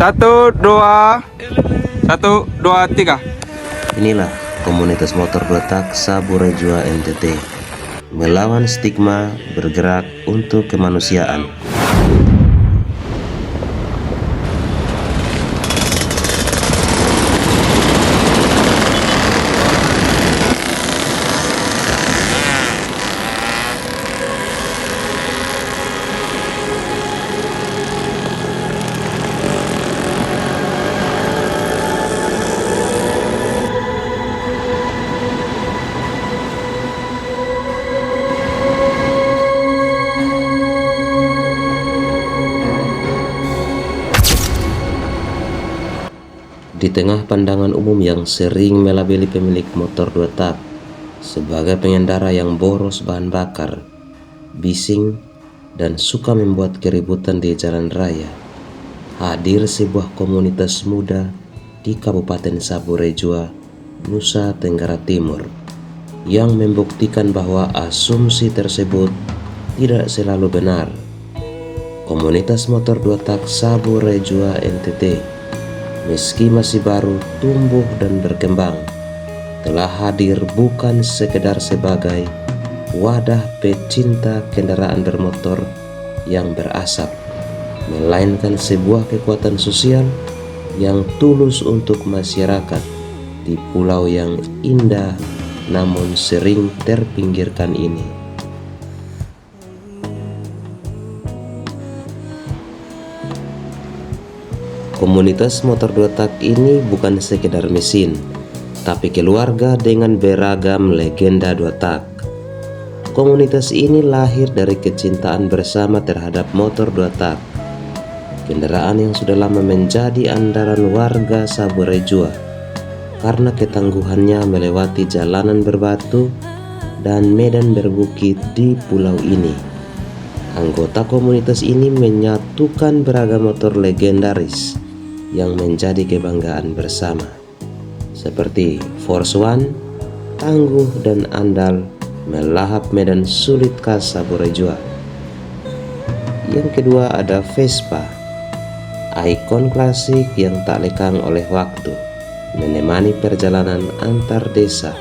Satu, dua. Satu, dua, tiga. Inilah komunitas motor dua tak Saburejua NTT, melawan stigma, bergerak untuk kemanusiaan. Di tengah pandangan umum yang sering melabeli pemilik motor dua tak sebagai pengendara yang boros bahan bakar, bising, dan suka membuat keributan di jalan raya, hadir sebuah komunitas muda di Kabupaten Saburejua, Nusa Tenggara Timur, yang membuktikan bahwa asumsi tersebut tidak selalu benar. Komunitas motor dua tak Saburejua NTT, meski masih baru tumbuh dan berkembang, telah hadir bukan sekedar sebagai wadah pecinta kendaraan bermotor yang berasap, melainkan sebuah kekuatan sosial yang tulus untuk masyarakat di pulau yang indah namun sering terpinggirkan ini. Komunitas motor dua tak ini bukan sekedar mesin, tapi keluarga dengan beragam legenda dua tak. Komunitas ini lahir dari kecintaan bersama terhadap motor dua tak, kendaraan yang sudah lama menjadi andalan warga Saburejua karena ketangguhannya melewati jalanan berbatu dan medan berbukit di pulau ini. Anggota komunitas ini menyatukan beragam motor legendaris yang menjadi kebanggaan bersama, seperti Force One, tangguh dan andal melahap medan sulit khas Saburejua. Yang kedua ada Vespa, ikon klasik yang tak lekang oleh waktu, menemani perjalanan antar desa.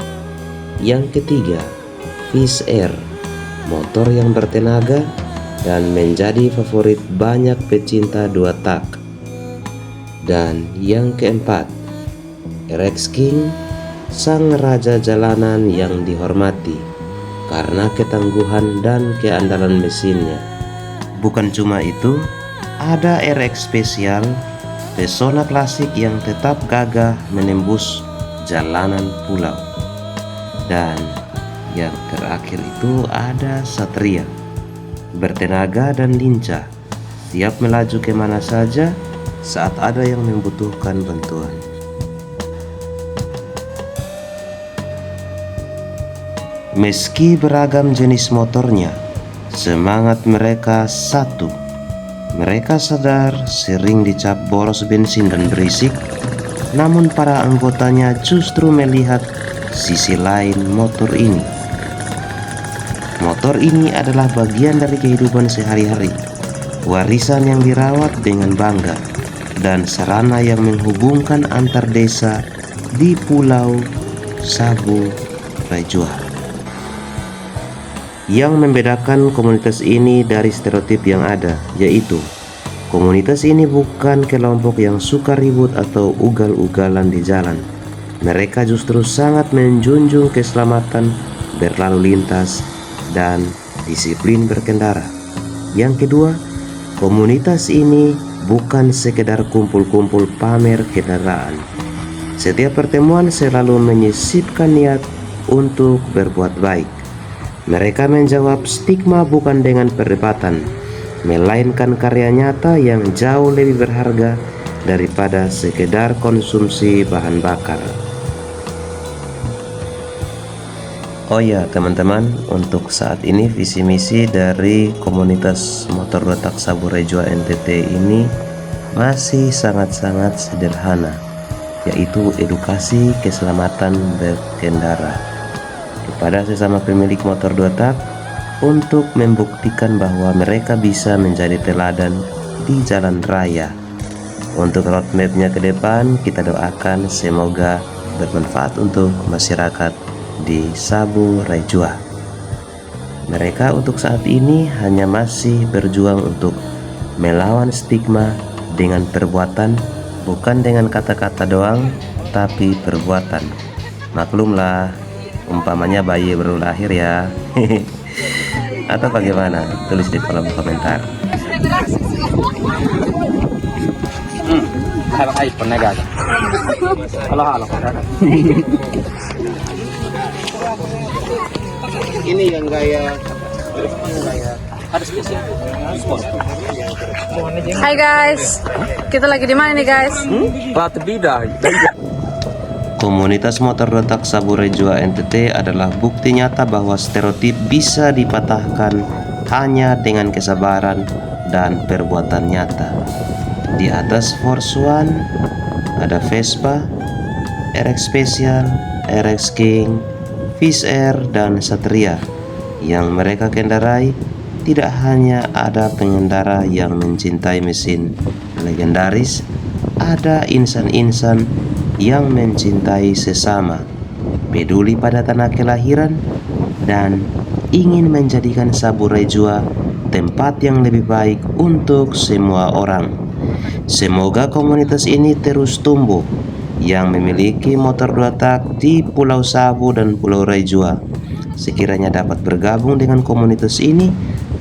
Yang ketiga, Fish Air, motor yang bertenaga dan menjadi favorit banyak pecinta dua tak. Dan yang keempat, RX King, sang raja jalanan yang dihormati karena ketangguhan dan keandalan mesinnya. Bukan cuma itu, ada RX Special, pesona klasik yang tetap gagah menembus jalanan pulau. Dan yang terakhir itu ada Satria, bertenaga dan lincah, siap melaju kemana saja saat ada yang membutuhkan bantuan. Meski beragam jenis motornya, semangat mereka satu. Mereka sadar sering dicap boros bensin dan berisik, namun para anggotanya justru melihat sisi lain motor ini. Motor ini adalah bagian dari kehidupan sehari-hari, warisan yang dirawat dengan bangga, dan sarana yang menghubungkan antar desa di Pulau Saburejua. Yang membedakan komunitas ini dari stereotip yang ada, yaitu komunitas ini bukan kelompok yang suka ribut atau ugal-ugalan di jalan. Mereka justru sangat menjunjung keselamatan berlalu lintas dan disiplin berkendara. Yang kedua, komunitas ini bukan sekedar kumpul-kumpul pamer kendaraan. Setiap pertemuan selalu menyisipkan niat untuk berbuat baik. Mereka menjawab stigma bukan dengan perdebatan, melainkan karya nyata yang jauh lebih berharga daripada sekedar konsumsi bahan bakar. Oh ya teman-teman, untuk saat ini visi misi dari komunitas motor dua tak Saburejua NTT ini masih sangat-sangat sederhana, yaitu edukasi keselamatan berkendara kepada sesama pemilik motor dua tak untuk membuktikan bahwa mereka bisa menjadi teladan di jalan raya Untuk roadmapnya ke depan, kita doakan semoga bermanfaat untuk masyarakat di Sabu Rejua. Mereka untuk saat ini hanya masih berjuang untuk melawan stigma dengan perbuatan, bukan dengan kata-kata doang, tapi perbuatan. Maklumlah, umpamanya bayi baru lahir ya. Atau bagaimana? Tulis di kolom komentar. Ini yang gaya Hai guys, kita lagi di mana nih guys? Komunitas motor dotak Sabu Rejua NTT adalah bukti nyata bahwa stereotip bisa dipatahkan hanya dengan kesabaran dan perbuatan nyata. Di atas Force One ada Vespa, RX Special, RX King, Fish Air, dan Satria. Yang mereka kendarai tidak hanya ada pengendara yang mencintai mesin legendaris, ada insan-insan yang mencintai sesama, peduli pada tanah kelahiran, dan ingin menjadikan Sabu Rejua tempat yang lebih baik untuk semua orang. Semoga komunitas ini terus tumbuh, yang memiliki motor 2 tak di Pulau Sabu dan Pulau Rejua sekiranya dapat bergabung dengan komunitas ini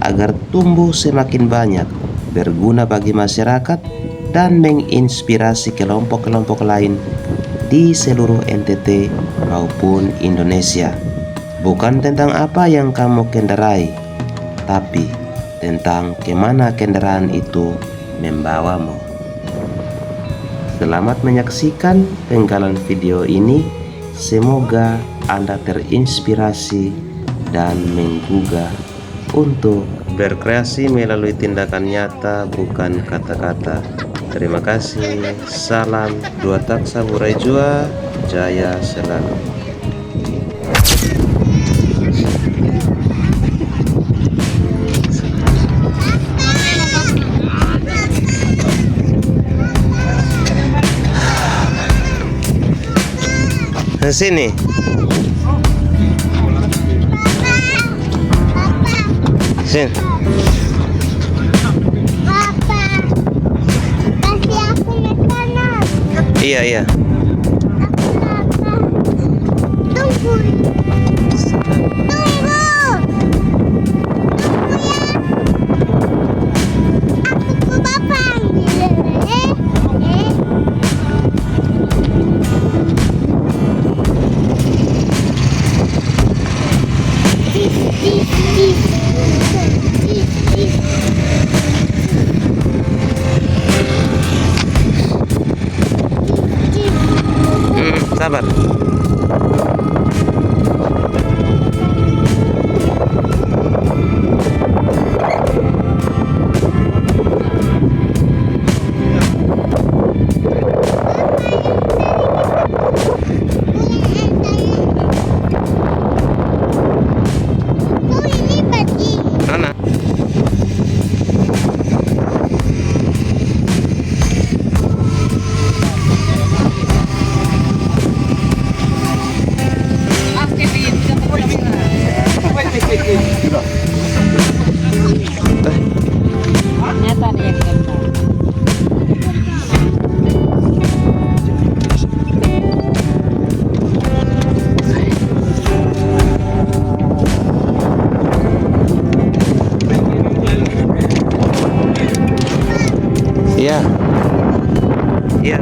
agar tumbuh semakin banyak, berguna bagi masyarakat, dan menginspirasi kelompok-kelompok lain di seluruh NTT maupun Indonesia. Bukan tentang apa yang kamu kendarai, tapi tentang kemana kendaraan itu membawamu. Selamat menyaksikan penggalan video ini. Semoga Anda terinspirasi dan menggugah untuk berkreasi melalui tindakan nyata, bukan kata-kata. Terima kasih. Salam 2 tak Sabu Rejua, jaya selalu. Ke sini. Sini. Papa, kasih aku makanan. Iya, iya. Tunggu. Tunggu. Aku ke Bapak. Sabar. Mana? Iya. Iya.